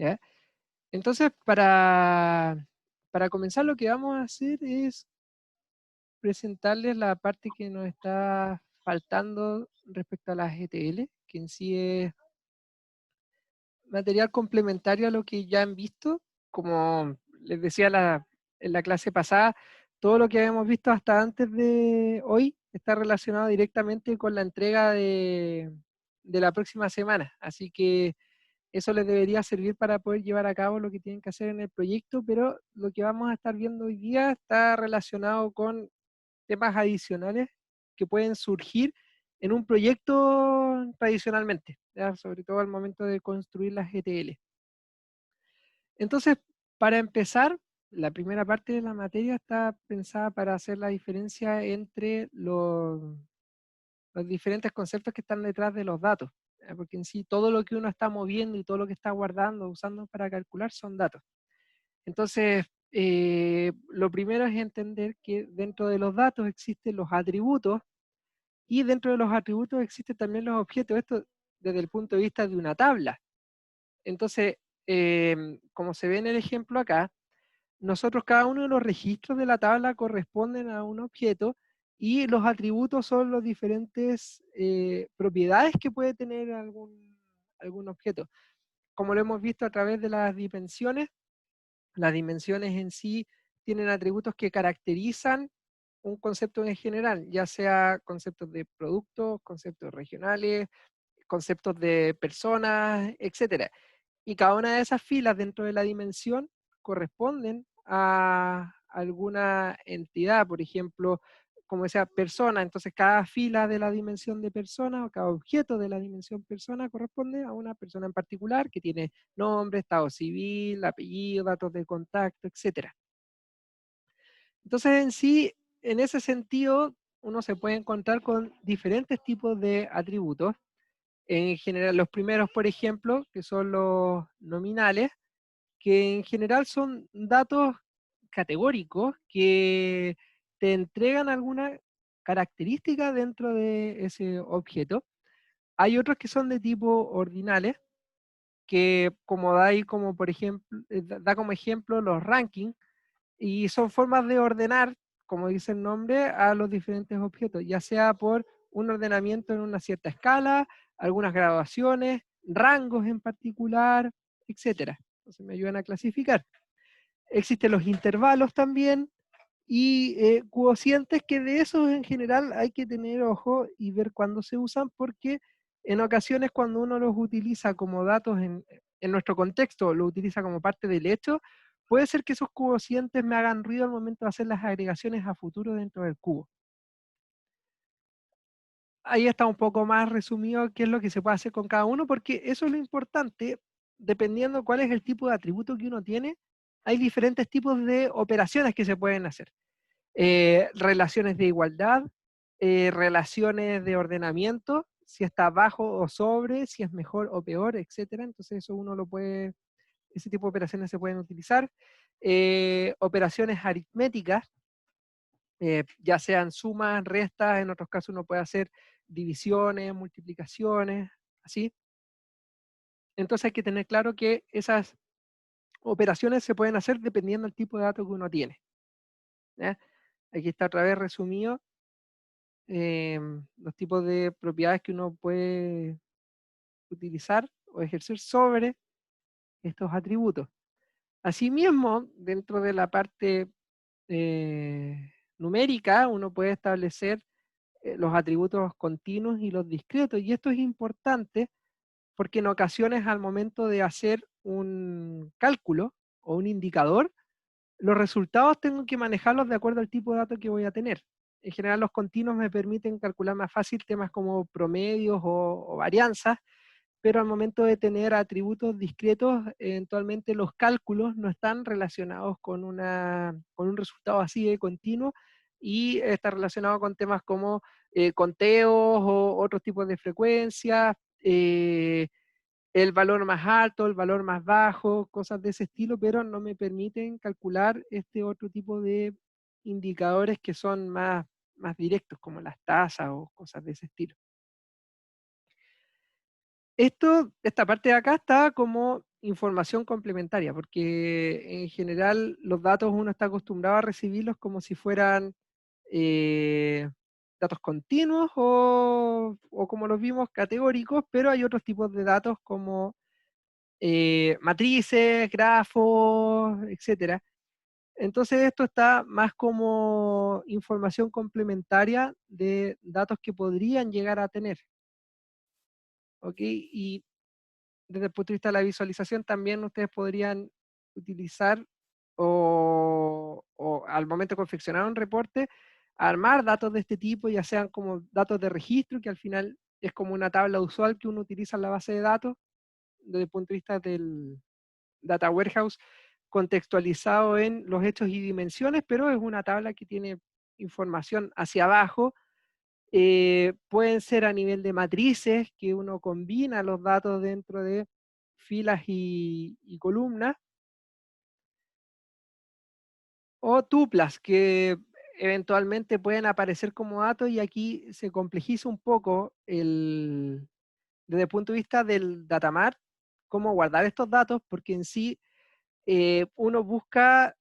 ¿ya? Entonces, para comenzar, lo que vamos a hacer es presentarles la parte que nos está faltando respecto a las ETL, que en sí es material complementario a lo que ya han visto. Como les decía en la clase pasada, todo lo que habíamos visto hasta antes de hoy está relacionado directamente con la entrega de la próxima semana. Así que eso les debería servir para poder llevar a cabo lo que tienen que hacer en el proyecto, pero lo que vamos a estar viendo hoy día está relacionado con temas adicionales que pueden surgir en un proyecto tradicionalmente, ¿ya? Sobre todo al momento de construir las ETL. Entonces, para empezar, la primera parte de la materia está pensada para hacer la diferencia entre los diferentes conceptos que están detrás de los datos, ¿ya? Porque en sí todo lo que uno está moviendo y todo lo que está guardando, usando para calcular son datos. Entonces, lo primero es entender que dentro de los datos existen los atributos y dentro de los atributos existen también los objetos. Esto desde el punto de vista de una tabla. Entonces, como se ve en el ejemplo acá, nosotros cada uno de los registros de la tabla corresponden a un objeto y los atributos son las diferentes propiedades que puede tener algún objeto. Como lo hemos visto a través de las dimensiones en sí tienen atributos que caracterizan un concepto en general, ya sea conceptos de productos, conceptos regionales, conceptos de personas, etcétera. Y cada una de esas filas dentro de la dimensión corresponden a alguna entidad, por ejemplo, como decía, persona, entonces cada fila de la dimensión de persona o cada objeto de la dimensión persona corresponde a una persona en particular que tiene nombre, estado civil, apellido, datos de contacto, etcétera. Entonces en sí, en ese sentido, uno se puede encontrar con diferentes tipos de atributos. En general, los primeros, por ejemplo, que son los nominales, que en general son datos categóricos que te entregan alguna característica dentro de ese objeto. Hay otros que son de tipo ordinales, que como da ahí como por ejemplo, da como ejemplo los rankings, y son formas de ordenar, como dice el nombre, a los diferentes objetos, ya sea por un ordenamiento en una cierta escala, algunas graduaciones, rangos en particular, etcétera. Entonces me ayudan a clasificar. Existen los intervalos también y cocientes, que de esos en general hay que tener ojo y ver cuándo se usan, porque en ocasiones cuando uno los utiliza como datos en nuestro contexto, lo utiliza como parte del hecho, puede ser que esos cocientes me hagan ruido al momento de hacer las agregaciones a futuro dentro del cubo. Ahí está un poco más resumido qué es lo que se puede hacer con cada uno, porque eso es lo importante, dependiendo cuál es el tipo de atributo que uno tiene, hay diferentes tipos de operaciones que se pueden hacer. Relaciones de igualdad, relaciones de ordenamiento, si está abajo o sobre, si es mejor o peor, etcétera. Entonces eso uno lo puede, ese tipo de operaciones se pueden utilizar. Operaciones aritméticas, ya sean sumas, restas, en otros casos uno puede hacer divisiones, multiplicaciones, así. Entonces hay que tener claro que esas operaciones se pueden hacer dependiendo del tipo de datos que uno tiene, ¿ya? Aquí está otra vez resumido los tipos de propiedades que uno puede utilizar o ejercer sobre estos atributos. Asimismo, dentro de la parte numérica, uno puede establecer los atributos continuos y los discretos, y esto es importante porque en ocasiones al momento de hacer un cálculo o un indicador, los resultados tengo que manejarlos de acuerdo al tipo de dato que voy a tener. En general los continuos me permiten calcular más fácil temas como promedios o varianzas, pero al momento de tener atributos discretos, eventualmente los cálculos no están relacionados con un resultado así de continuo, y está relacionado con temas como conteos o otros tipos de frecuencias, el valor más alto, el valor más bajo, cosas de ese estilo, pero no me permiten calcular este otro tipo de indicadores que son más directos, como las tasas o cosas de ese estilo. Esta parte de acá está como información complementaria, porque en general los datos uno está acostumbrado a recibirlos como si fueran eh, datos continuos o como los vimos, categóricos, pero hay otros tipos de datos como matrices, grafos, etcétera. Entonces esto está más como información complementaria de datos que podrían llegar a tener, ¿ok? Y desde el punto de vista de la visualización también ustedes podrían utilizar o al momento de confeccionar un reporte, armar datos de este tipo, ya sean como datos de registro, que al final es como una tabla usual que uno utiliza en la base de datos, desde el punto de vista del data warehouse, contextualizado en los hechos y dimensiones, pero es una tabla que tiene información hacia abajo. Pueden ser a nivel de matrices, que uno combina los datos dentro de filas y columnas, o tuplas, que eventualmente pueden aparecer como datos, y aquí se complejiza un poco desde el punto de vista del datamart, cómo guardar estos datos, porque en sí uno busca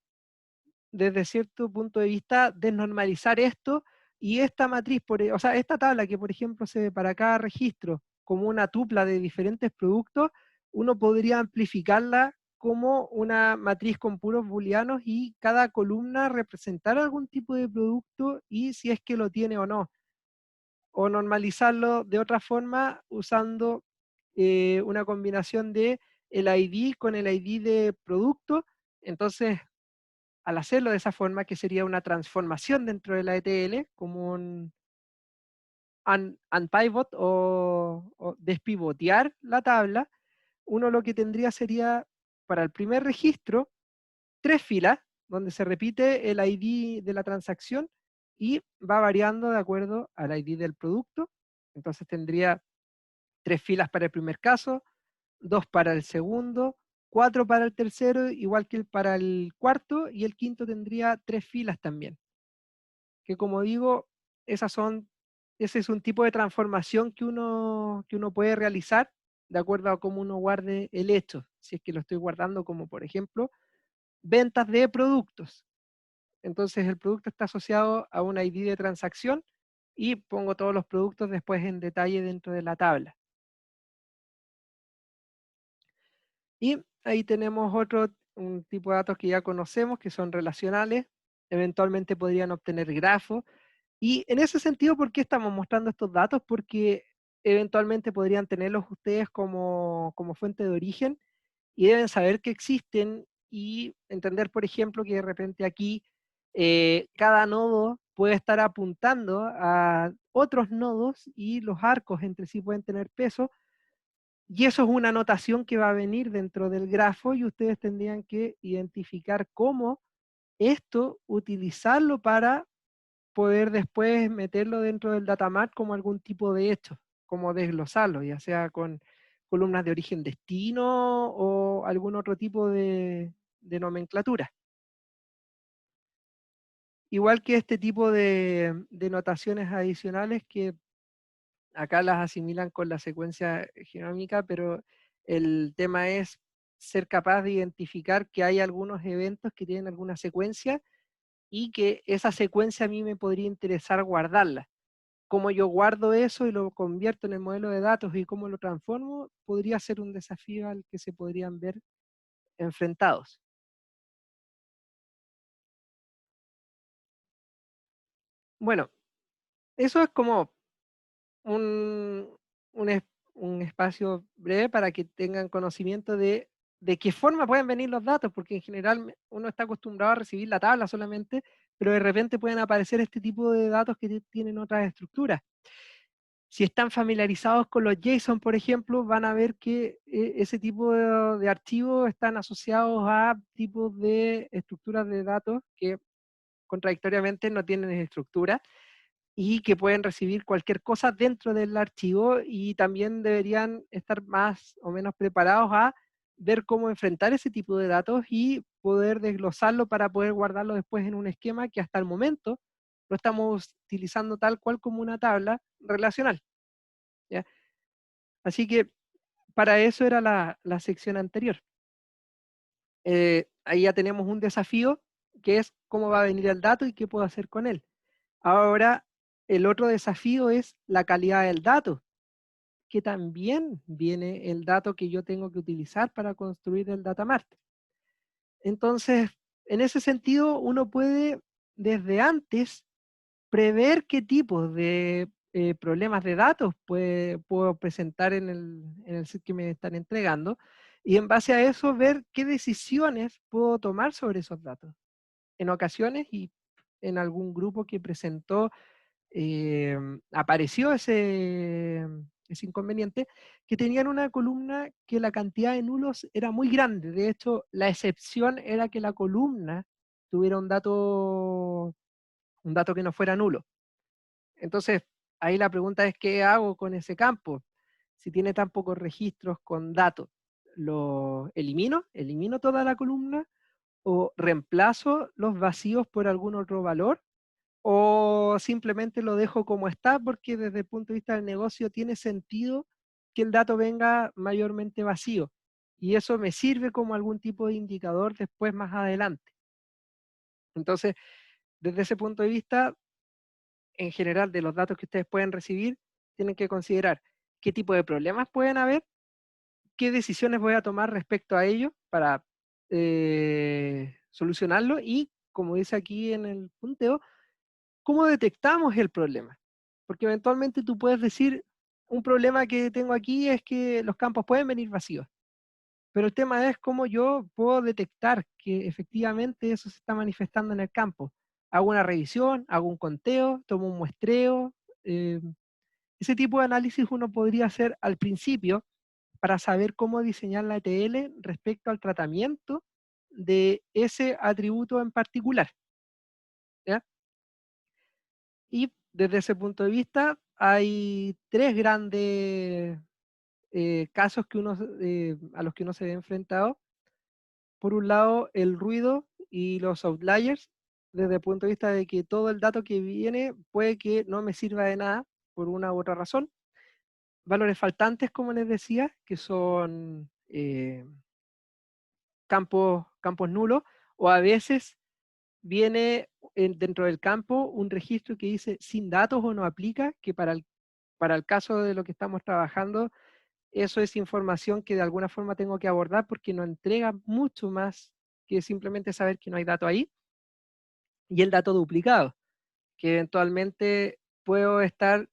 desde cierto punto de vista desnormalizar esto, y esta matriz, o sea, esta tabla que por ejemplo se ve para cada registro como una tupla de diferentes productos, uno podría amplificarla como una matriz con puros booleanos y cada columna representar algún tipo de producto y si es que lo tiene o no. O normalizarlo de otra forma usando una combinación de el ID con el ID de producto. Entonces, al hacerlo de esa forma, que sería una transformación dentro de la ETL, como un unpivot o despivotear la tabla, uno lo que tendría sería, para el primer registro, 3 filas, donde se repite el ID de la transacción y va variando de acuerdo al ID del producto. Entonces tendría 3 filas para el primer caso, 2 para el segundo, 4 para el tercero, igual que para el cuarto, y el quinto tendría 3 filas también. Que como digo, ese es un tipo de transformación que uno puede realizar de acuerdo a cómo uno guarde el hecho. Si es que lo estoy guardando como, por ejemplo, ventas de productos. Entonces el producto está asociado a un ID de transacción y pongo todos los productos después en detalle dentro de la tabla. Y ahí tenemos un tipo de datos que ya conocemos, que son relacionales. Eventualmente podrían obtener grafos. Y en ese sentido, ¿por qué estamos mostrando estos datos? Porque eventualmente podrían tenerlos ustedes como fuente de origen y deben saber que existen y entender, por ejemplo, que de repente aquí cada nodo puede estar apuntando a otros nodos y los arcos entre sí pueden tener peso, y eso es una notación que va a venir dentro del grafo y ustedes tendrían que identificar cómo esto utilizarlo para poder después meterlo dentro del datamart como algún tipo de hecho, como desglosarlo, ya sea con columnas de origen destino o algún otro tipo de nomenclatura. Igual que este tipo de notaciones adicionales que acá las asimilan con la secuencia genómica, pero el tema es ser capaz de identificar que hay algunos eventos que tienen alguna secuencia y que esa secuencia a mí me podría interesar guardarla. Cómo yo guardo eso y lo convierto en el modelo de datos y cómo lo transformo, podría ser un desafío al que se podrían ver enfrentados. Bueno, eso es como un, un, es- un espacio breve para que tengan conocimiento de qué forma pueden venir los datos, porque en general uno está acostumbrado a recibir la tabla solamente, pero de repente pueden aparecer este tipo de datos que tienen otras estructuras. Si están familiarizados con los JSON, por ejemplo, van a ver que ese tipo de archivos están asociados a tipos de estructuras de datos que contradictoriamente no tienen estructura y que pueden recibir cualquier cosa dentro del archivo, y también deberían estar más o menos preparados a ver cómo enfrentar ese tipo de datos y poder desglosarlo para poder guardarlo después en un esquema que hasta el momento lo estamos utilizando tal cual como una tabla relacional, ¿ya? Así que para eso era la sección anterior. ahí ya tenemos un desafío que es cómo va a venir el dato y qué puedo hacer con él. Ahora, el otro desafío es la calidad del dato, que también viene el dato que yo tengo que utilizar para construir el data mart. Entonces, en ese sentido, uno puede desde antes prever qué tipos de problemas de datos puedo presentar en el set que me están entregando y en base a eso ver qué decisiones puedo tomar sobre esos datos. En ocasiones y en algún grupo que presentó apareció ese inconveniente, que tenían una columna que la cantidad de nulos era muy grande. De hecho, la excepción era que la columna tuviera un dato que no fuera nulo. Entonces, ahí la pregunta es, ¿qué hago con ese campo? Si tiene tan pocos registros con datos, ¿lo elimino? ¿Elimino toda la columna? ¿O reemplazo los vacíos por algún otro valor? ¿O simplemente lo dejo como está porque desde el punto de vista del negocio tiene sentido que el dato venga mayormente vacío? Y eso me sirve como algún tipo de indicador después más adelante. Entonces, desde ese punto de vista, en general, de los datos que ustedes pueden recibir, tienen que considerar qué tipo de problemas pueden haber, qué decisiones voy a tomar respecto a ello para solucionarlo y, como dice aquí en el punteo, ¿cómo detectamos el problema? Porque eventualmente tú puedes decir, un problema que tengo aquí es que los campos pueden venir vacíos, pero el tema es cómo yo puedo detectar que efectivamente eso se está manifestando en el campo. Hago una revisión, hago un conteo, tomo un muestreo. eh, Ese tipo de análisis uno podría hacer al principio para saber cómo diseñar la ETL respecto al tratamiento de ese atributo en particular, ¿ya? Y desde ese punto de vista hay tres grandes casos a los que uno se ve enfrentado. Por un lado, el ruido y los outliers, desde el punto de vista de que todo el dato que viene puede que no me sirva de nada por una u otra razón. Valores faltantes, como les decía, que son campos nulos, o a veces viene dentro del campo un registro que dice sin datos o no aplica, que para el caso de lo que estamos trabajando, eso es información que de alguna forma tengo que abordar porque no entrega mucho más que simplemente saber que no hay dato ahí. Y el dato duplicado, que eventualmente puedo estar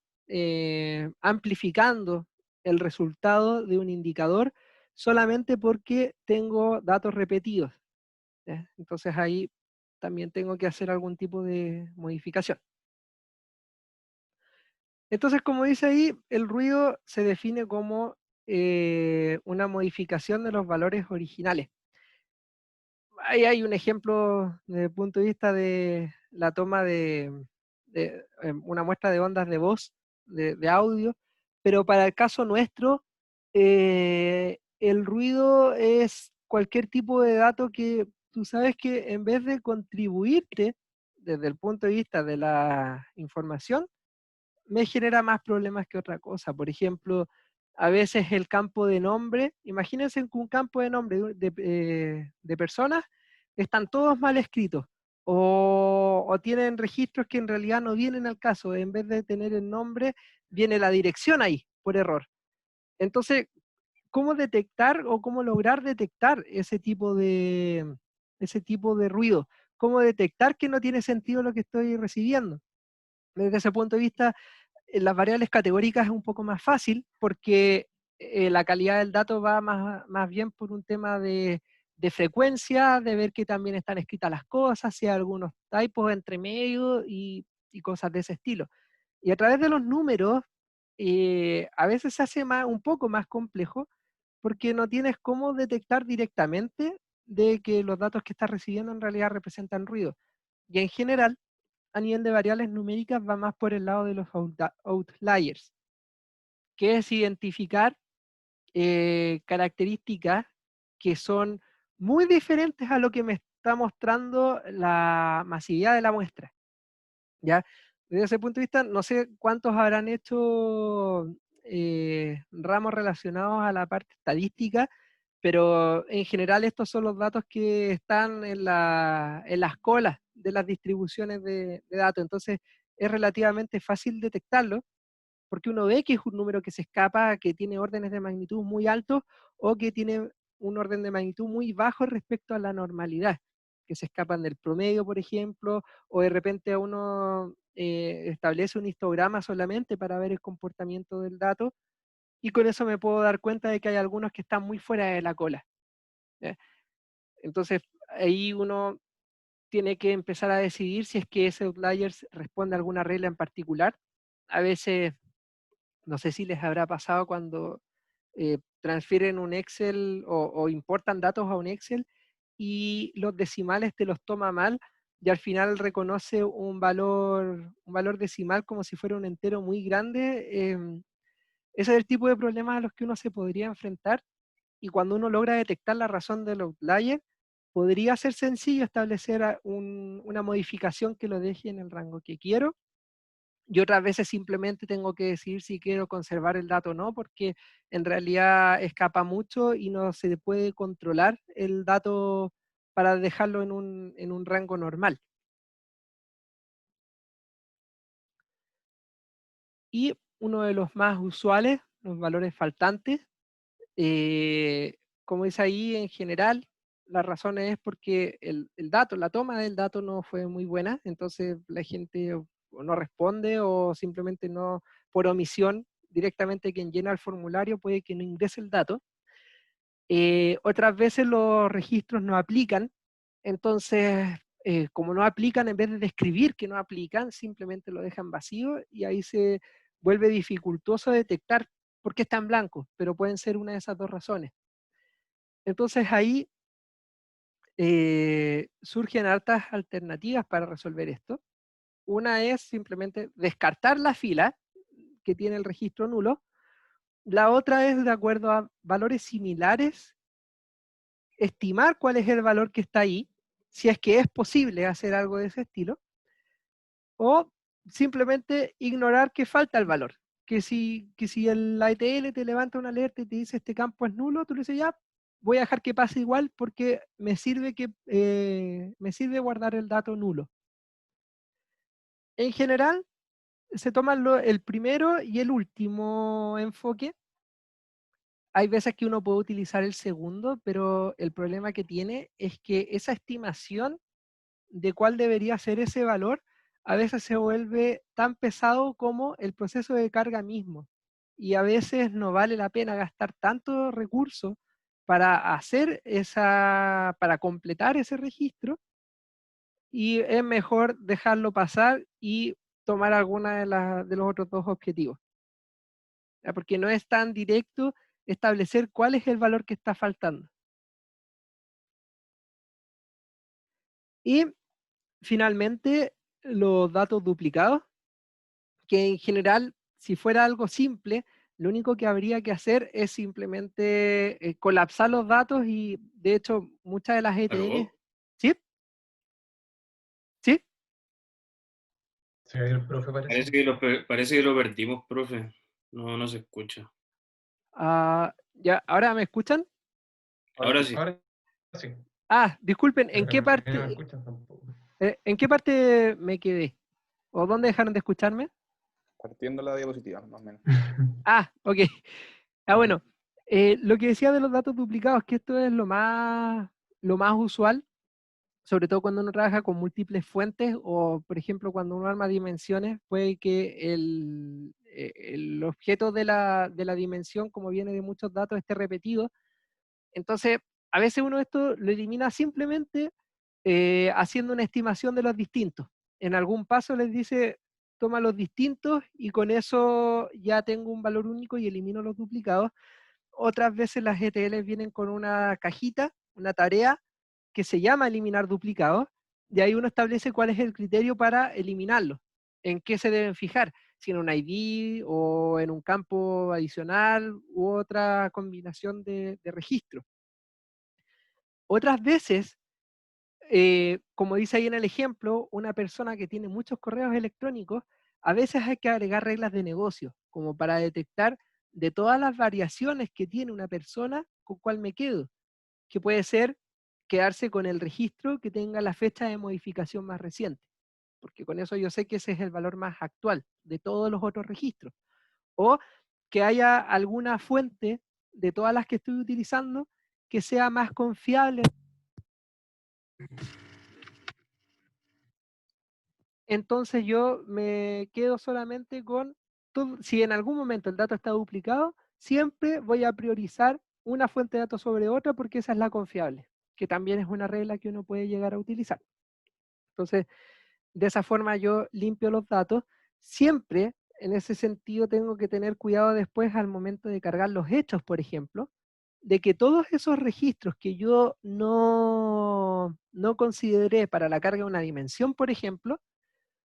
amplificando el resultado de un indicador solamente porque tengo datos repetidos, ¿ya? Entonces ahí también tengo que hacer algún tipo de modificación. Entonces, como dice ahí, el ruido se define como una modificación de los valores originales. Ahí hay un ejemplo desde el punto de vista de la toma de una muestra de ondas de voz, de audio, pero para el caso nuestro, el ruido es cualquier tipo de dato que tú sabes que en vez de contribuirte desde el punto de vista de la información, me genera más problemas que otra cosa. Por ejemplo, a veces el campo de nombre, imagínense que un campo de nombre de personas están todos mal escritos o tienen registros que en realidad no vienen al caso. En vez de tener el nombre, viene la dirección ahí por error. Entonces, ¿cómo detectar o cómo lograr detectar ese tipo de ruido? ¿Cómo detectar que no tiene sentido lo que estoy recibiendo? Desde ese punto de vista, las variables categóricas es un poco más fácil porque la calidad del dato va más bien por un tema de frecuencia, de ver que también están escritas las cosas, si hay algunos typos entre medio y cosas de ese estilo. Y a través de los números, a veces se hace un poco más complejo porque no tienes cómo detectar directamente de que los datos que estás recibiendo en realidad representan ruido. Y en general, a nivel de variables numéricas va más por el lado de los outliers, que es identificar características que son muy diferentes a lo que me está mostrando la masividad de la muestra, ¿ya? Desde ese punto de vista, no sé cuántos habrán hecho ramos relacionados a la parte estadística, pero en general estos son los datos que están en las colas de las distribuciones de datos, entonces es relativamente fácil detectarlo, porque uno ve que es un número que se escapa, que tiene órdenes de magnitud muy altos o que tiene un orden de magnitud muy bajo respecto a la normalidad, que se escapan del promedio, por ejemplo, o de repente uno establece un histograma solamente para ver el comportamiento del dato, y con eso me puedo dar cuenta de que hay algunos que están muy fuera de la cola. ¿Ya? Entonces, ahí uno tiene que empezar a decidir si es que ese outlier responde a alguna regla en particular. A veces, no sé si les habrá pasado cuando transfieren un Excel o importan datos a un Excel y los decimales te los toma mal y al final reconoce un valor decimal como si fuera un entero muy grande. Ese es el tipo de problemas a los que uno se podría enfrentar, y cuando uno logra detectar la razón del outlier, podría ser sencillo establecer una modificación que lo deje en el rango que quiero, y otras veces simplemente tengo que decidir si quiero conservar el dato o no, porque en realidad escapa mucho y no se puede controlar el dato para dejarlo en un rango normal. Y uno de los más usuales, los valores faltantes, eh, como dice ahí, en general, la razón es porque el dato, la toma del dato no fue muy buena, entonces la gente o no responde o simplemente no, por omisión, directamente quien llena el formulario puede que no ingrese el dato. Otras veces los registros no aplican, entonces, como no aplican, en vez de describir que no aplican, simplemente lo dejan vacío y ahí se vuelve dificultoso detectar por qué está en blanco, pero pueden ser una de esas dos razones. Entonces ahí surgen hartas alternativas para resolver esto. Una es simplemente descartar la fila que tiene el registro nulo. La otra es, de acuerdo a valores similares, estimar cuál es el valor que está ahí, si es que es posible hacer algo de ese estilo, o simplemente ignorar que falta el valor. Que si la ETL te levanta una alerta y te dice este campo es nulo, tú le dices ya, voy a dejar que pase igual porque me sirve guardar el dato nulo. En general, se toman el primero y el último enfoque. Hay veces que uno puede utilizar el segundo, pero el problema que tiene es que esa estimación de cuál debería ser ese valor, a veces se vuelve tan pesado como el proceso de carga mismo. Y a veces no vale la pena gastar tanto recurso para completar ese registro, y es mejor dejarlo pasar y tomar alguna de los otros dos objetivos. ¿Ya? Porque no es tan directo establecer cuál es el valor que está faltando. Y finalmente, los datos duplicados, que en general, si fuera algo simple, lo único que habría que hacer es simplemente colapsar los datos, y de hecho muchas de las ETLs... ¿Aló? ¿Sí? ¿Sí? Se ve el profe, parece. Parece que lo perdimos, profe. No, no se escucha. Ya, ¿ahora me escuchan? Ahora sí. Ahora sí, Disculpen, pero a mí no me escuchan tampoco. ¿en qué parte me quedé? ¿O dónde dejaron de escucharme? Partiendo la diapositiva, más o menos. Ok. Bueno, lo que decía de los datos duplicados, que esto es lo más usual, sobre todo cuando uno trabaja con múltiples fuentes, o por ejemplo cuando uno arma dimensiones, puede que el objeto de la dimensión, como viene de muchos datos, esté repetido. Entonces, a veces uno esto lo elimina simplemente haciendo una estimación de los distintos. En algún paso les dice, toma los distintos y con eso ya tengo un valor único y elimino los duplicados. Otras veces las ETLs vienen con una cajita, una tarea que se llama eliminar duplicados, y ahí uno establece cuál es el criterio para eliminarlos, en qué se deben fijar, si en un ID o en un campo adicional u otra combinación de registros. Otras veces, como dice ahí en el ejemplo, una persona que tiene muchos correos electrónicos, a veces hay que agregar reglas de negocio, como para detectar de todas las variaciones que tiene una persona con cuál me quedo. que puede ser quedarse con el registro que tenga la fecha de modificación más reciente, porque con eso yo sé que ese es el valor más actual de todos los otros registros. O que haya alguna fuente de todas las que estoy utilizando que sea más confiable. Entonces yo me quedo solamente con, si en algún momento el dato está duplicado, siempre voy a priorizar una fuente de datos sobre otra porque esa es la confiable, que también es una regla que uno puede llegar a utilizar. Entonces, de esa forma yo limpio los datos. Siempre, en ese sentido, tengo que tener cuidado después al momento de cargar los hechos, por ejemplo, de que todos esos registros que yo no consideré para la carga de una dimensión, por ejemplo,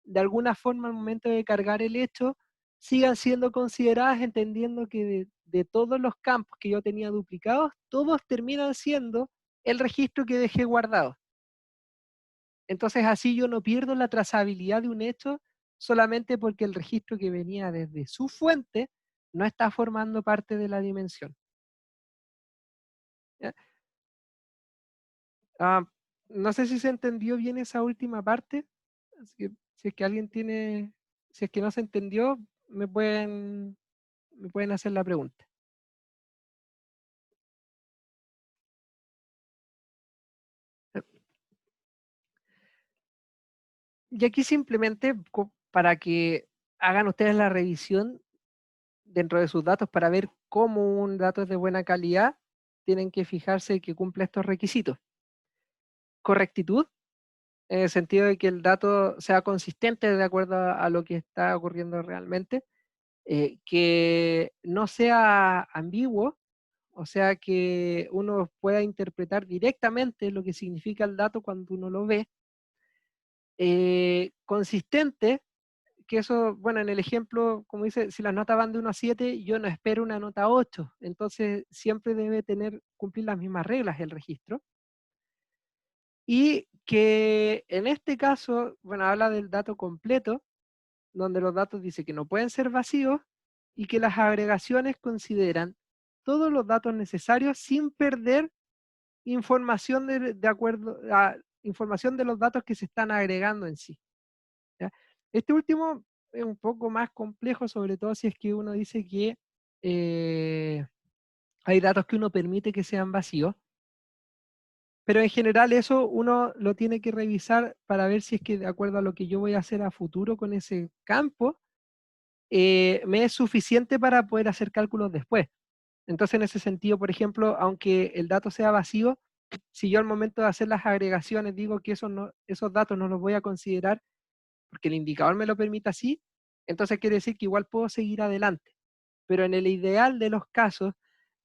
de alguna forma al momento de cargar el hecho, sigan siendo consideradas entendiendo que de todos los campos que yo tenía duplicados, todos terminan siendo el registro que dejé guardado. Entonces así yo no pierdo la trazabilidad de un hecho solamente porque el registro que venía desde su fuente no está formando parte de la dimensión. ¿Ya? No sé si se entendió bien esa última parte. Así que, si es que alguien tiene, si es que no se entendió, me pueden hacer la pregunta. Y aquí simplemente para que hagan ustedes la revisión dentro de sus datos para ver cómo un dato es de buena calidad, tienen que fijarse que cumple estos requisitos. Correctitud, en el sentido de que el dato sea consistente de acuerdo a lo que está ocurriendo realmente, que no sea ambiguo, o sea que uno pueda interpretar directamente lo que significa el dato cuando uno lo ve. Consistente, que eso, bueno, en el ejemplo, como dice, si las notas van de 1 a 7, yo no espero una nota 8, entonces siempre debe cumplir las mismas reglas el registro. Y que en este caso, bueno, habla del dato completo, donde los datos dice que no pueden ser vacíos y que las agregaciones consideran todos los datos necesarios sin perder información de acuerdo a información de los datos que se están agregando en sí. ¿Ya? Este último es un poco más complejo, sobre todo si es que uno dice que hay datos que uno permite que sean vacíos, pero en general eso uno lo tiene que revisar para ver si es que de acuerdo a lo que yo voy a hacer a futuro con ese campo, me es suficiente para poder hacer cálculos después. Entonces, en ese sentido, por ejemplo, aunque el dato sea vacío, si yo al momento de hacer las agregaciones digo que esos datos no los voy a considerar porque el indicador me lo permite así, entonces quiere decir que igual puedo seguir adelante. Pero en el ideal de los casos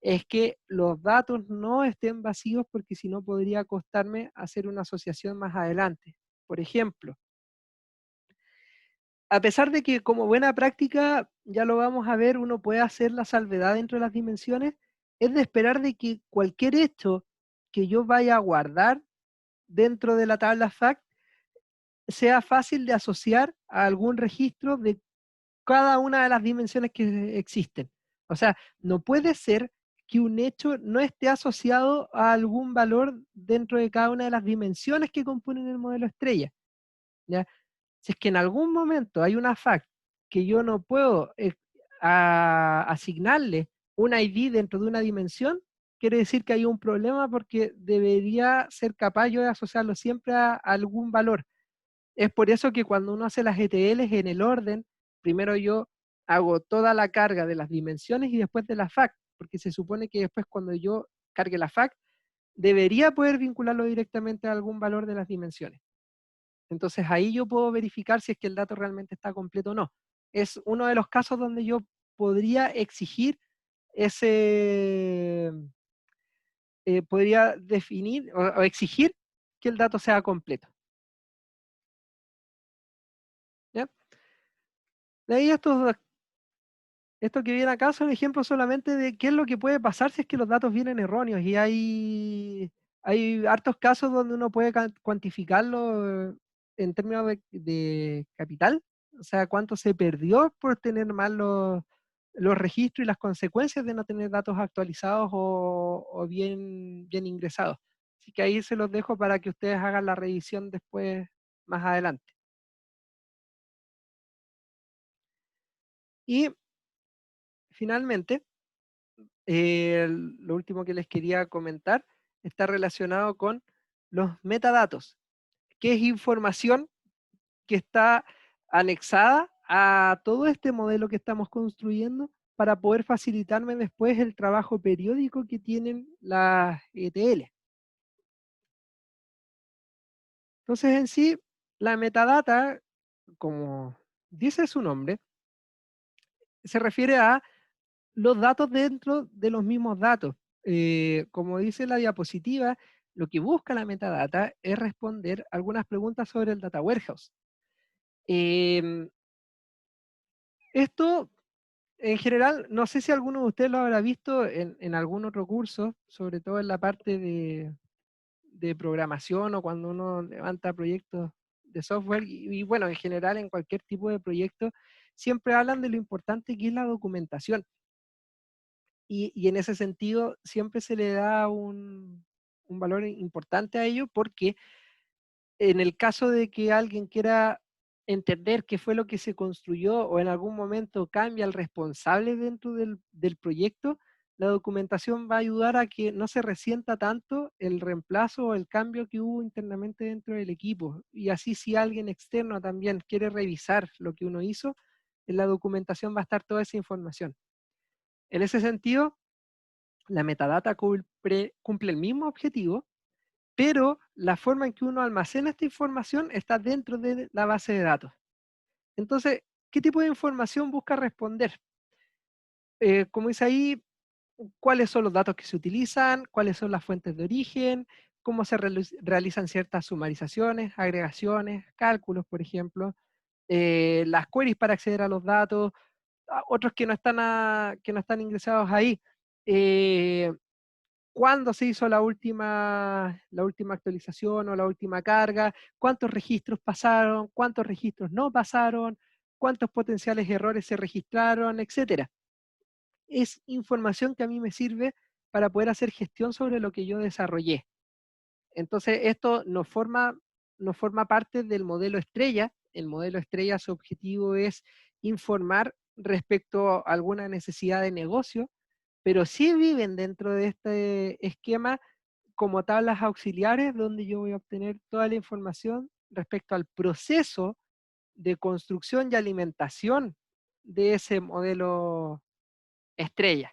es que los datos no estén vacíos porque si no podría costarme hacer una asociación más adelante. Por ejemplo, a pesar de que como buena práctica, ya lo vamos a ver, uno puede hacer la salvedad dentro de las dimensiones, es de esperar de que cualquier hecho que yo vaya a guardar dentro de la tabla FACT sea fácil de asociar a algún registro de cada una de las dimensiones que existen. O sea, no puede ser que un hecho no esté asociado a algún valor dentro de cada una de las dimensiones que componen el modelo estrella. ¿Ya? Si es que en algún momento hay una fact que yo no puedo asignarle un ID dentro de una dimensión, quiere decir que hay un problema porque debería ser capaz yo de asociarlo siempre a algún valor. Es por eso que cuando uno hace las ETLs en el orden, primero yo hago toda la carga de las dimensiones y después de la fact, porque se supone que después cuando yo cargue la fact, debería poder vincularlo directamente a algún valor de las dimensiones. Entonces ahí yo puedo verificar si es que el dato realmente está completo o no. Es uno de los casos donde yo podría exigir podría definir o exigir que el dato sea completo. ¿Ya? De ahí esto que viene acá son ejemplos solamente de qué es lo que puede pasar si es que los datos vienen erróneos y hay hartos casos donde uno puede cuantificarlo en términos de capital, o sea, cuánto se perdió por tener mal los registros y las consecuencias de no tener datos actualizados o bien ingresados. Así que ahí se los dejo para que ustedes hagan la revisión después, más adelante. Y finalmente, lo último que les quería comentar está relacionado con los metadatos, que es información que está anexada a todo este modelo que estamos construyendo para poder facilitarme después el trabajo periódico que tienen las ETL. Entonces, en sí, la metadata, como dice su nombre, se refiere a los datos dentro de los mismos datos. Como dice la diapositiva, lo que busca la metadata es responder algunas preguntas sobre el data warehouse. Esto, en general, no sé si alguno de ustedes lo habrá visto en algún otro curso, sobre todo en la parte de programación o cuando uno levanta proyectos de software y bueno, en general en cualquier tipo de proyecto, siempre hablan de lo importante que es la documentación. Y en ese sentido siempre se le da un valor importante a ello porque en el caso de que alguien quiera entender qué fue lo que se construyó o en algún momento cambia el responsable dentro del proyecto, la documentación va a ayudar a que no se resienta tanto el reemplazo o el cambio que hubo internamente dentro del equipo. Y así si alguien externo también quiere revisar lo que uno hizo, en la documentación va a estar toda esa información. En ese sentido, la metadata cumple el mismo objetivo, pero la forma en que uno almacena esta información está dentro de la base de datos. Entonces, ¿qué tipo de información busca responder? Como dice ahí, cuáles son los datos que se utilizan, cuáles son las fuentes de origen, cómo se realizan ciertas sumarizaciones, agregaciones, cálculos, por ejemplo, las queries para acceder a los datos, otros que no están ingresados ahí. ¿Cuándo se hizo la última actualización o la última carga? ¿Cuántos registros pasaron? ¿Cuántos registros no pasaron? ¿Cuántos potenciales errores se registraron? Etcétera. Es información que a mí me sirve para poder hacer gestión sobre lo que yo desarrollé. Entonces, esto nos forma parte del modelo estrella. El modelo estrella, su objetivo es informar respecto a alguna necesidad de negocio, pero sí viven dentro de este esquema como tablas auxiliares donde yo voy a obtener toda la información respecto al proceso de construcción y alimentación de ese modelo estrella.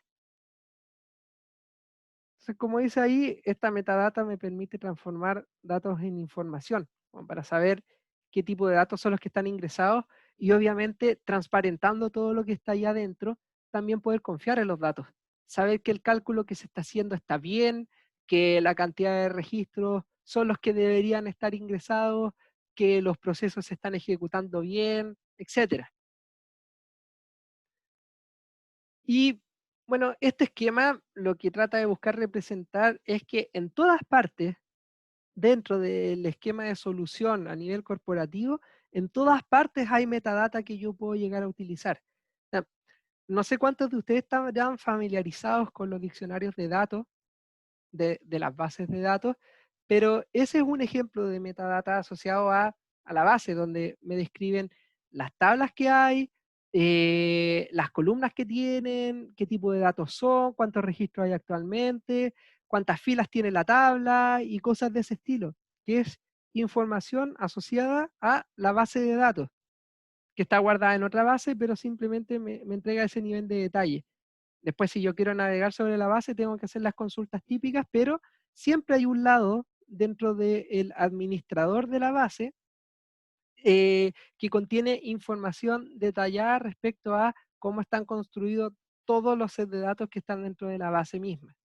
Entonces, como dice ahí, esta metadata me permite transformar datos en información, como para saber qué tipo de datos son los que están ingresados y obviamente transparentando todo lo que está ahí adentro, también poder confiar en los datos. Saber que el cálculo que se está haciendo está bien, que la cantidad de registros son los que deberían estar ingresados, que los procesos se están ejecutando bien, etc. Y bueno, este esquema lo que trata de buscar representar es que en todas partes, dentro del esquema de solución a nivel corporativo, en todas partes hay metadata que yo puedo llegar a utilizar. O sea, no sé cuántos de ustedes están familiarizados con los diccionarios de datos, de las bases de datos, pero ese es un ejemplo de metadata asociado a la base, donde me describen las tablas que hay, las columnas que tienen, qué tipo de datos son, cuántos registros hay actualmente, cuántas filas tiene la tabla y cosas de ese estilo, que es información asociada a la base de datos, que está guardada en otra base, pero simplemente me entrega ese nivel de detalle. Después, si yo quiero navegar sobre la base, tengo que hacer las consultas típicas, pero siempre hay un lado dentro del administrador de la base que contiene información detallada respecto a cómo están construidos todos los sets de datos que están dentro de la base misma.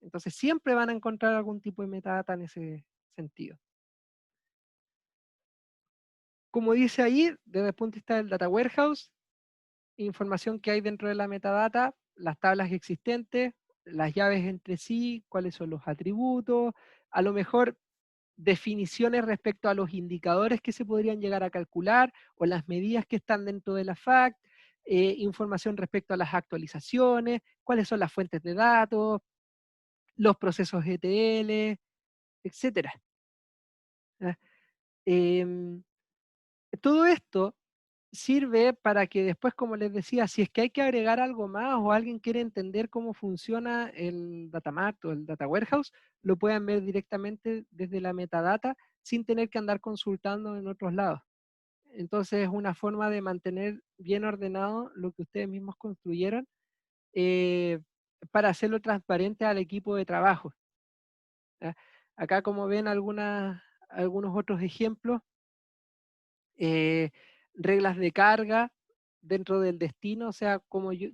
Entonces, siempre van a encontrar algún tipo de metadata en ese sentido. Como dice ahí, desde el punto de vista del Data Warehouse, información que hay dentro de la metadata, las tablas existentes, las llaves entre sí, cuáles son los atributos, a lo mejor definiciones respecto a los indicadores que se podrían llegar a calcular o las medidas que están dentro de la FACT, información respecto a las actualizaciones, cuáles son las fuentes de datos, los procesos ETL, etc. Todo esto sirve para que después, como les decía, si es que hay que agregar algo más o alguien quiere entender cómo funciona el Data Mart o el Data Warehouse, lo puedan ver directamente desde la metadata sin tener que andar consultando en otros lados. Entonces es una forma de mantener bien ordenado lo que ustedes mismos construyeron para hacerlo transparente al equipo de trabajo. ¿Ya? Acá, como ven, algunos otros ejemplos, reglas de carga dentro del destino, o sea,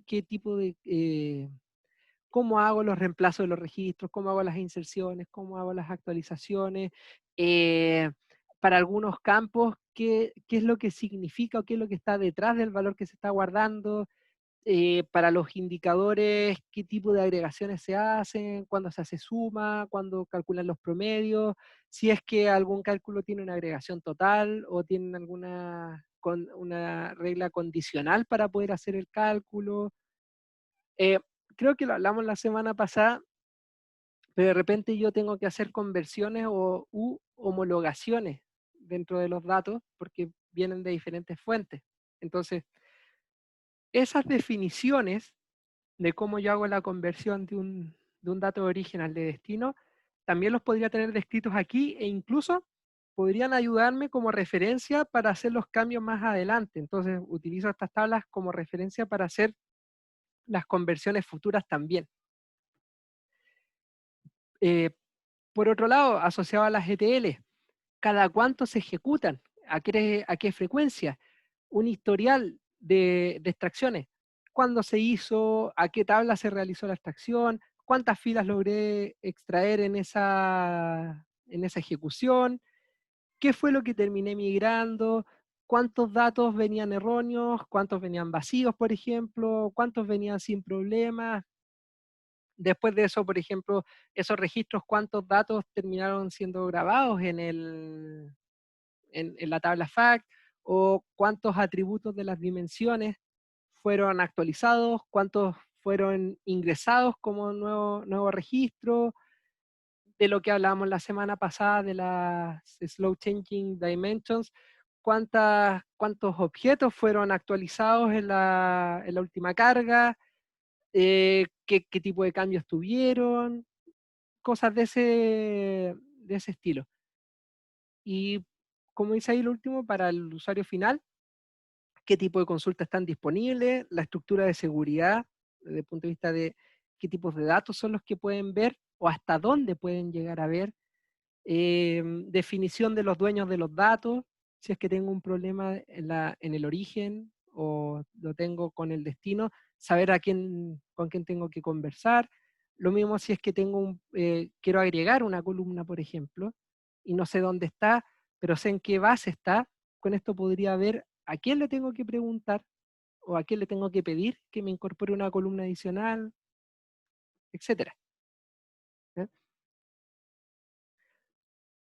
qué tipo de, cómo hago los reemplazos de los registros, cómo hago las inserciones, cómo hago las actualizaciones, para algunos campos, qué es lo que significa o qué es lo que está detrás del valor que se está guardando, para los indicadores, qué tipo de agregaciones se hacen, cuándo se hace suma, cuándo calculan los promedios, si es que algún cálculo tiene una agregación total o tienen una regla condicional para poder hacer el cálculo. Creo que lo hablamos la semana pasada, pero de repente yo tengo que hacer conversiones u homologaciones dentro de los datos porque vienen de diferentes fuentes. Entonces, esas definiciones de cómo yo hago la conversión de un dato de origen al de destino, también los podría tener descritos aquí e incluso podrían ayudarme como referencia para hacer los cambios más adelante. Entonces utilizo estas tablas como referencia para hacer las conversiones futuras también. Por otro lado, asociado a las ETL, ¿cada cuánto se ejecutan? ¿A qué frecuencia? Un historial de extracciones. ¿Cuándo se hizo? ¿A qué tabla se realizó la extracción? ¿Cuántas filas logré extraer en esa ejecución? ¿Qué fue lo que terminé migrando? ¿Cuántos datos venían erróneos? ¿Cuántos venían vacíos, por ejemplo? ¿Cuántos venían sin problemas? Después de eso, por ejemplo, esos registros, ¿cuántos datos terminaron siendo grabados en la tabla FACT? ¿O cuántos atributos de las dimensiones fueron actualizados? ¿Cuántos fueron ingresados como nuevo registro? De lo que hablábamos la semana pasada de las Slow Changing Dimensions, ¿cuántos objetos fueron actualizados en la última carga? ¿Qué tipo de cambios tuvieron? Cosas de ese estilo. Y como dice ahí lo último, para el usuario final, qué tipo de consultas están disponibles, la estructura de seguridad, desde el punto de vista de qué tipos de datos son los que pueden ver o hasta dónde pueden llegar a ver, definición de los dueños de los datos, si es que tengo un problema en el origen o lo tengo con el destino, saber con quién tengo que conversar. Lo mismo si es que quiero agregar una columna, por ejemplo, y no sé dónde está, pero sé en qué base está. Con esto podría ver a quién le tengo que preguntar o a quién le tengo que pedir que me incorpore una columna adicional, etc.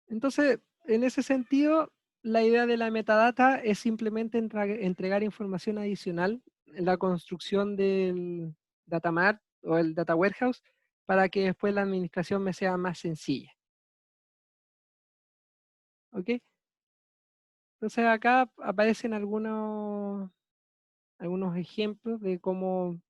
Entonces, en ese sentido, la idea de la metadata es simplemente entregar información adicional en la construcción del data mart o el data warehouse para que después la administración me sea más sencilla. ¿Ok? Entonces acá aparecen algunos ejemplos de cómo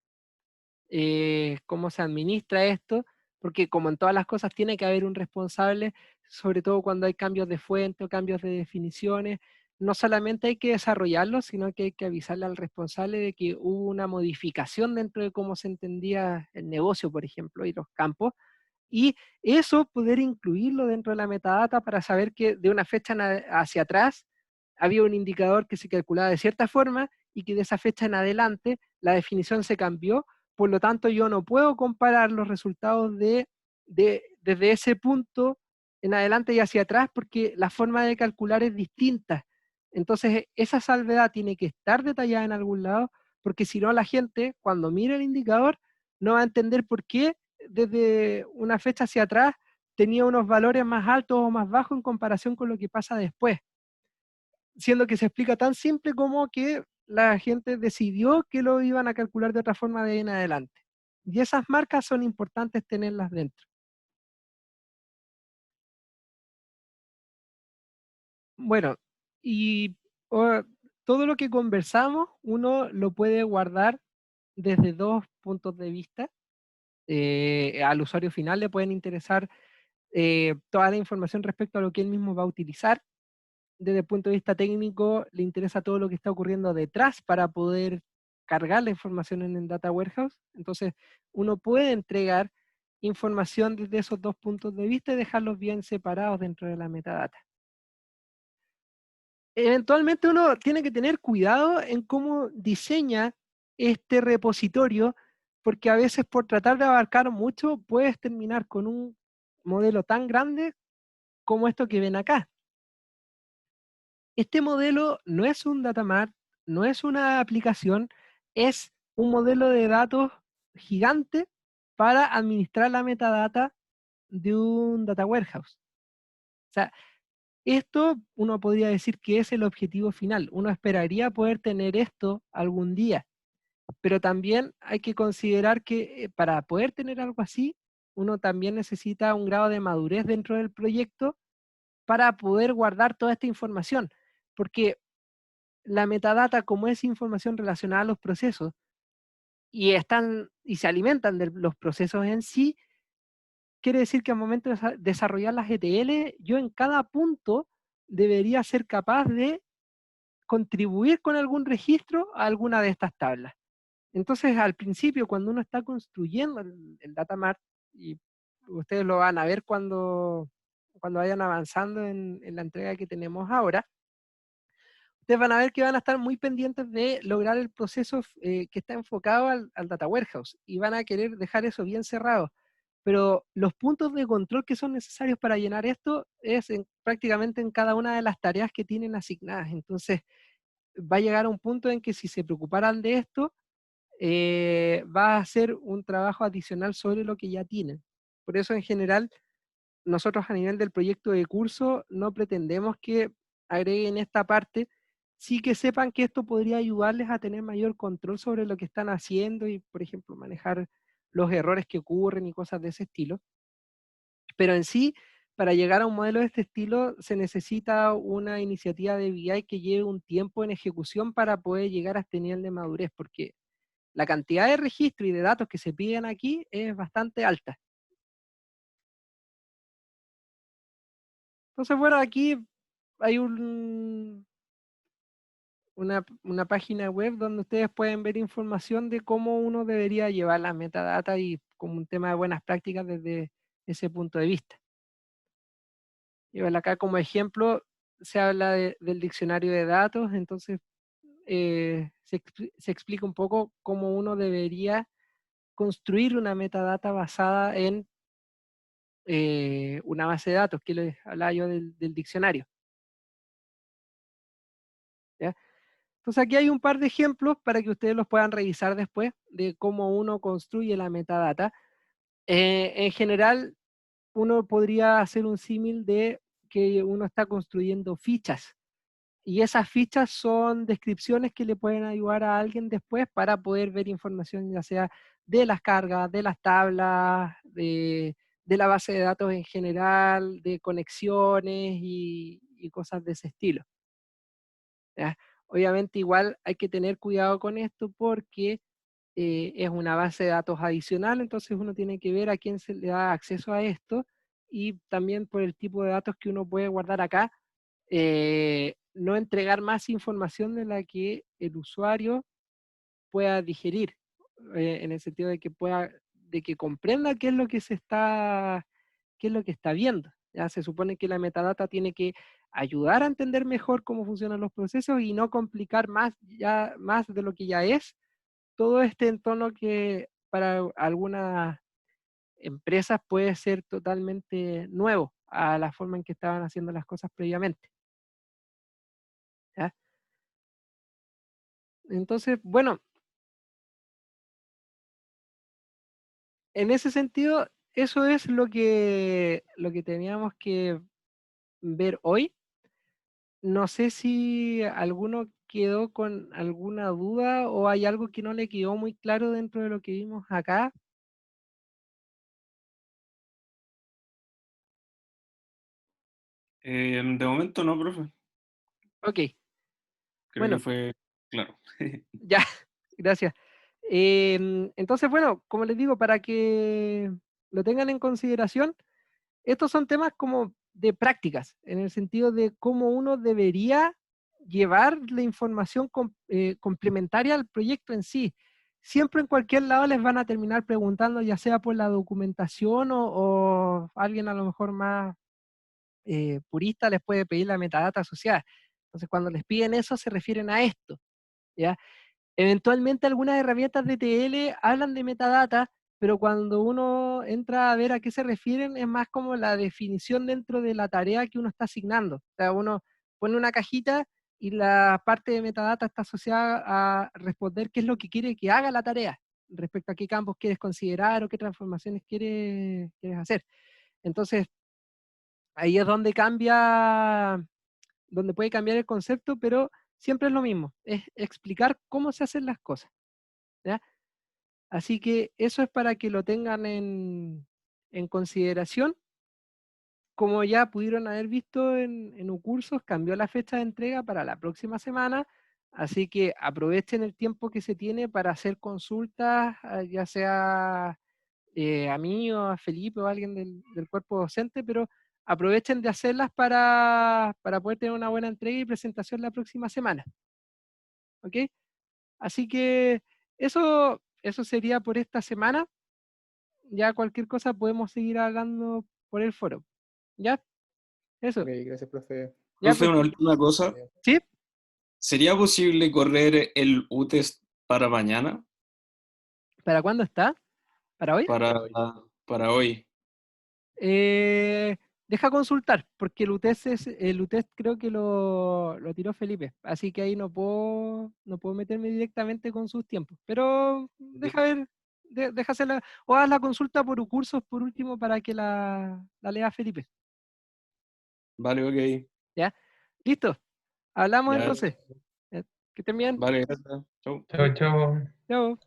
se administra esto, porque como en todas las cosas tiene que haber un responsable, sobre todo cuando hay cambios de fuente o cambios de definiciones, no solamente hay que desarrollarlo, sino que hay que avisarle al responsable de que hubo una modificación dentro de cómo se entendía el negocio, por ejemplo, y los campos, y eso poder incluirlo dentro de la metadata para saber que de una fecha hacia atrás había un indicador que se calculaba de cierta forma y que de esa fecha en adelante la definición se cambió. Por lo tanto, yo no puedo comparar los resultados desde ese punto en adelante y hacia atrás porque la forma de calcular es distinta. Entonces, esa salvedad tiene que estar detallada en algún lado, porque si no, la gente, cuando mire el indicador, no va a entender por qué desde una fecha hacia atrás tenía unos valores más altos o más bajos en comparación con lo que pasa después. Siendo que se explica tan simple como que la gente decidió que lo iban a calcular de otra forma de ahí en adelante. Y esas marcas son importantes tenerlas dentro. Bueno, y todo lo que conversamos, uno lo puede guardar desde dos puntos de vista. Al usuario final le pueden interesar toda la información respecto a lo que él mismo va a utilizar. Desde el punto de vista técnico, le interesa todo lo que está ocurriendo detrás para poder cargar la información en el Data Warehouse. Entonces, uno puede entregar información desde esos dos puntos de vista y dejarlos bien separados dentro de la metadata. Eventualmente uno tiene que tener cuidado en cómo diseña este repositorio, porque a veces por tratar de abarcar mucho, puedes terminar con un modelo tan grande como esto que ven acá. Este modelo no es un datamart, no es una aplicación, es un modelo de datos gigante para administrar la metadata de un data warehouse. O sea, esto uno podría decir que es el objetivo final. Uno esperaría poder tener esto algún día, pero también hay que considerar que para poder tener algo así, uno también necesita un grado de madurez dentro del proyecto para poder guardar toda esta información, porque la metadata, como es información relacionada a los procesos, y se alimentan de los procesos en sí, quiere decir que al momento de desarrollar las ETL, yo en cada punto debería ser capaz de contribuir con algún registro a alguna de estas tablas. Entonces, al principio, cuando uno está construyendo el data mart, y ustedes lo van a ver cuando vayan avanzando en la entrega que tenemos ahora, ustedes van a ver que van a estar muy pendientes de lograr el proceso que está enfocado al data warehouse, y van a querer dejar eso bien cerrado. Pero los puntos de control que son necesarios para llenar esto es prácticamente en cada una de las tareas que tienen asignadas. Entonces, va a llegar a un punto en que si se preocuparan de esto, va a hacer un trabajo adicional sobre lo que ya tienen. Por eso, en general, nosotros a nivel del proyecto de curso no pretendemos que agreguen esta parte, sí que sepan que esto podría ayudarles a tener mayor control sobre lo que están haciendo y, por ejemplo, manejar los errores que ocurren y cosas de ese estilo. Pero en sí, para llegar a un modelo de este estilo, se necesita una iniciativa de BI que lleve un tiempo en ejecución para poder llegar a este nivel de madurez, porque la cantidad de registro y de datos que se piden aquí es bastante alta. Entonces, bueno, aquí hay una página web donde ustedes pueden ver información de cómo uno debería llevar la metadata y como un tema de buenas prácticas desde ese punto de vista. Y bueno, acá como ejemplo se habla del diccionario de datos, entonces se explica un poco cómo uno debería construir una metadata basada en una base de datos, que les hablaba yo del diccionario. ¿Ya? Entonces aquí hay un par de ejemplos para que ustedes los puedan revisar después de cómo uno construye la metadata. En general, uno podría hacer un símil de que uno está construyendo fichas. Y esas fichas son descripciones que le pueden ayudar a alguien después para poder ver información, ya sea de las cargas, de las tablas, de la base de datos en general, de conexiones y cosas de ese estilo. ¿Ya? Obviamente igual hay que tener cuidado con esto porque es una base de datos adicional, entonces uno tiene que ver a quién se le da acceso a esto y también por el tipo de datos que uno puede guardar acá, no entregar más información de la que el usuario pueda digerir, en el sentido de que comprenda qué es lo que qué es lo que está viendo. Ya se supone que la metadata tiene que ayudar a entender mejor cómo funcionan los procesos y no complicar más de lo que ya es todo este entorno que para algunas empresas puede ser totalmente nuevo a la forma en que estaban haciendo las cosas previamente. ¿Ya? Entonces, bueno, en ese sentido, eso es lo que teníamos que ver hoy. No sé si alguno quedó con alguna duda o hay algo que no le quedó muy claro dentro de lo que vimos acá? De momento no, profe. Ok, Creo que bueno, fue claro. ya, gracias. Entonces, bueno, como les digo, para que lo tengan en consideración, estos son temas como de prácticas, en el sentido de cómo uno debería llevar la información complementaria al proyecto en sí. Siempre en cualquier lado les van a terminar preguntando, ya sea por la documentación o alguien a lo mejor más purista les puede pedir la metadata asociada. Entonces, cuando les piden eso, se refieren a esto, ¿ya? Eventualmente algunas herramientas de TL hablan de metadata, pero cuando uno entra a ver a qué se refieren, es más como la definición dentro de la tarea que uno está asignando. O sea, uno pone una cajita y la parte de metadata está asociada a responder qué es lo que quiere que haga la tarea, respecto a qué campos quieres considerar o qué transformaciones quieres hacer. Entonces, ahí es donde cambia, donde puede cambiar el concepto, pero siempre es lo mismo, es explicar cómo se hacen las cosas, ¿ya? Así que eso es para que lo tengan en consideración. Como ya pudieron haber visto en Ucursos, cambió la fecha de entrega para la próxima semana, así que aprovechen el tiempo que se tiene para hacer consultas, ya sea a mí o a Felipe o a alguien del cuerpo docente, pero aprovechen de hacerlas para poder tener una buena entrega y presentación la próxima semana. ¿Ok? Así que eso sería por esta semana. Ya cualquier cosa podemos seguir hablando por el foro. ¿Ya? Eso. Ok, gracias, profe. Ya, Profe, pues, una última cosa. ¿sí? ¿Sería posible correr el UTEST para mañana? ¿Para cuándo está? ¿Para hoy? Para, Hoy. para hoy. Eh, Deja consultar, porque el UTEST creo que lo tiró Felipe, así que ahí no puedo meterme directamente con sus tiempos. Pero deja ver, deja hacerla, o haz la consulta por Ucursos por último para que la lea Felipe. Vale, ok. ¿Ya? ¿Listo? Hablamos Ya, entonces. Que estén bien. vale, gracias. Chau. Chao, chao. Chao.